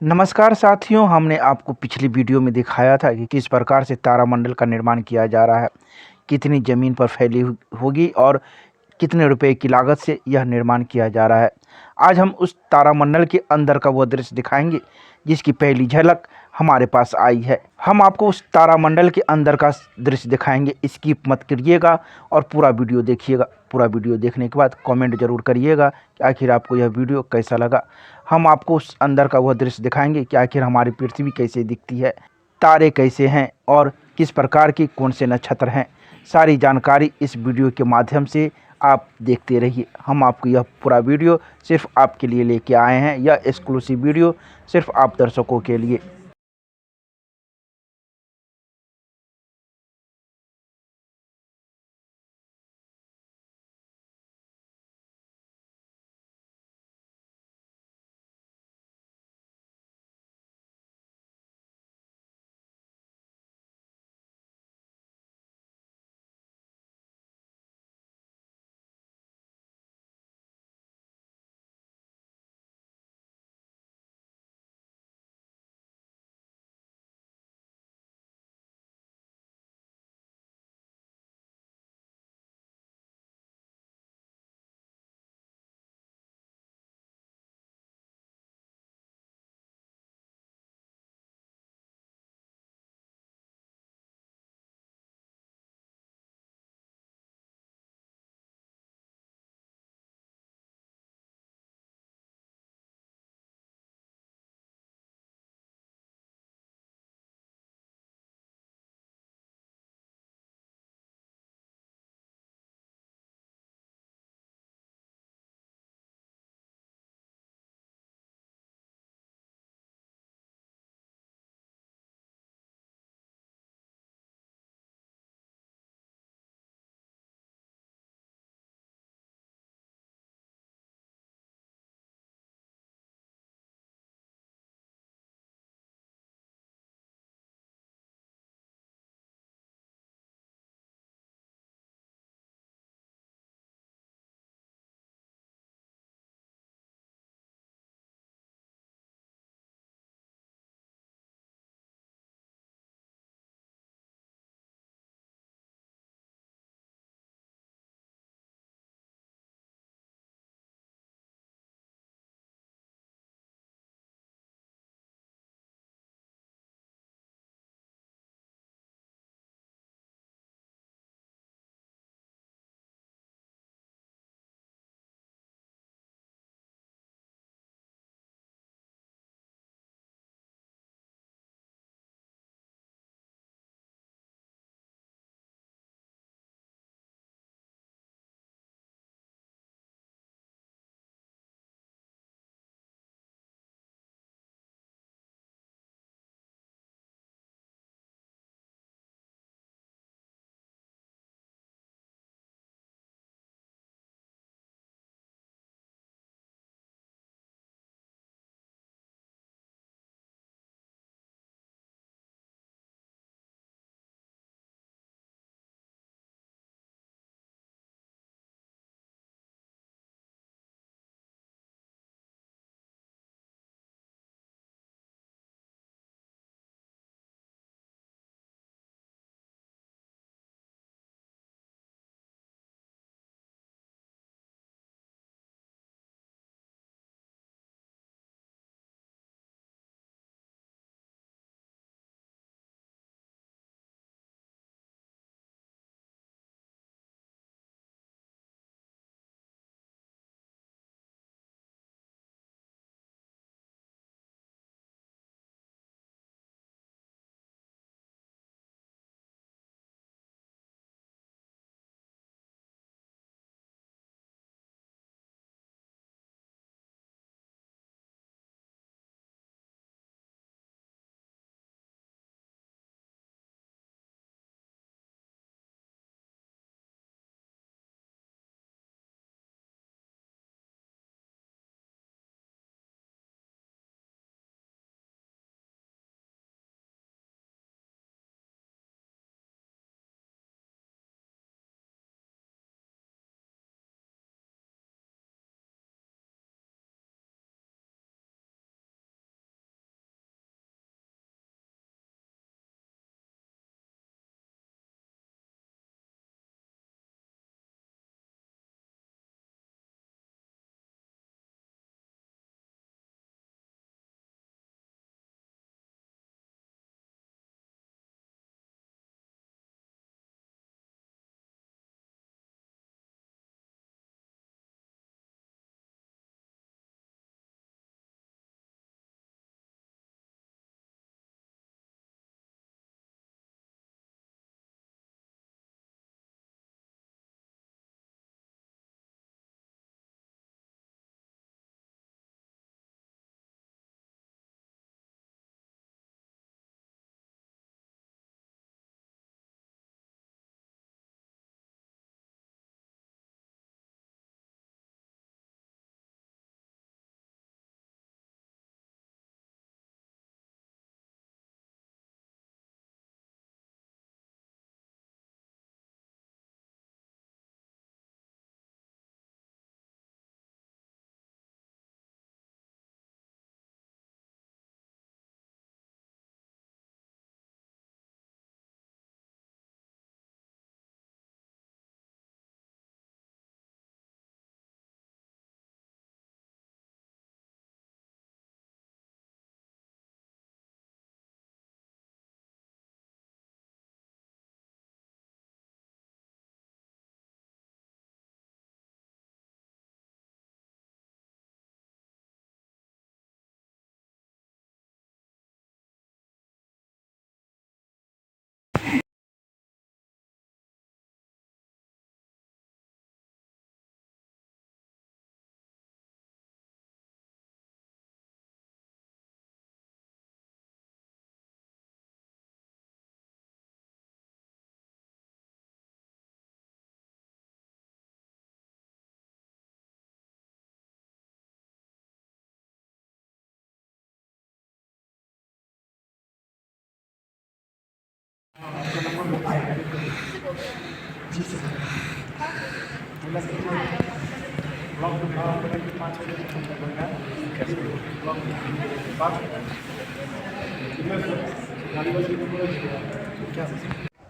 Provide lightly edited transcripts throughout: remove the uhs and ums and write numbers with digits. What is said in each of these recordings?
नमस्कार साथियों, हमने आपको पिछली वीडियो में दिखाया था कि किस प्रकार से तारामंडल का निर्माण किया जा रहा है, कितनी ज़मीन पर फैली होगी और कितने रुपए की लागत से यह निर्माण किया जा रहा है। आज हम उस तारामंडल के अंदर का वो दृश्य दिखाएंगे जिसकी पहली झलक हमारे पास आई है। हम आपको उस तारामंडल के अंदर का दृश्य दिखाएंगे, स्किप मत करिएगा और पूरा वीडियो देखिएगा। पूरा वीडियो देखने के बाद कमेंट जरूर करिएगा कि आखिर आपको यह वीडियो कैसा लगा। हम आपको उस अंदर का वह दृश्य दिखाएंगे कि आखिर हमारी पृथ्वी कैसे दिखती है, तारे कैसे हैं और किस प्रकार के कौन से नक्षत्र हैं। सारी जानकारी इस वीडियो के माध्यम से आप देखते रहिए। हम आपको यह पूरा वीडियो सिर्फ आपके लिए लेके आए हैं, यह एक्सक्लूसिव वीडियो सिर्फ आप दर्शकों के लिए।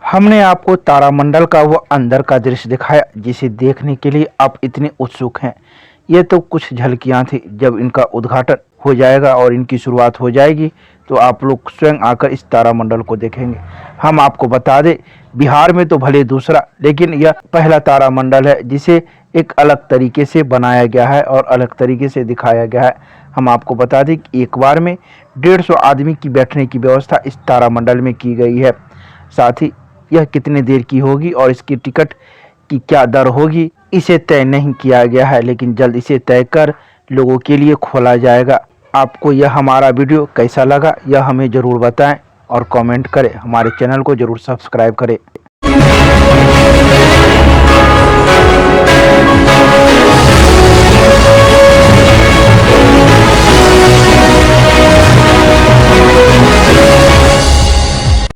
हमने आपको तारामंडल का वो अंदर का दृश्य दिखाया जिसे देखने के लिए आप इतने उत्सुक हैं। ये तो कुछ झलकियां थी। जब इनका उद्घाटन हो जाएगा और इनकी शुरुआत हो जाएगी तो आप लोग स्वयं आकर इस तारामंडल को देखेंगे। हम आपको बता दें, बिहार में तो भले दूसरा, लेकिन यह पहला तारामंडल है जिसे एक अलग तरीके से बनाया गया है और अलग तरीके से दिखाया गया है। हम आपको बता दें कि एक बार में 150 आदमी की बैठने की व्यवस्था इस तारामंडल में की गई है। साथ ही यह कितने देर की होगी और इसकी टिकट की क्या दर होगी इसे तय नहीं किया गया है, लेकिन जल्द इसे तय कर लोगों के लिए खोला जाएगा। आपको यह हमारा वीडियो कैसा लगा यह हमें ज़रूर बताएं और कमेंट करें। हमारे चैनल को ज़रूर सब्सक्राइब करें।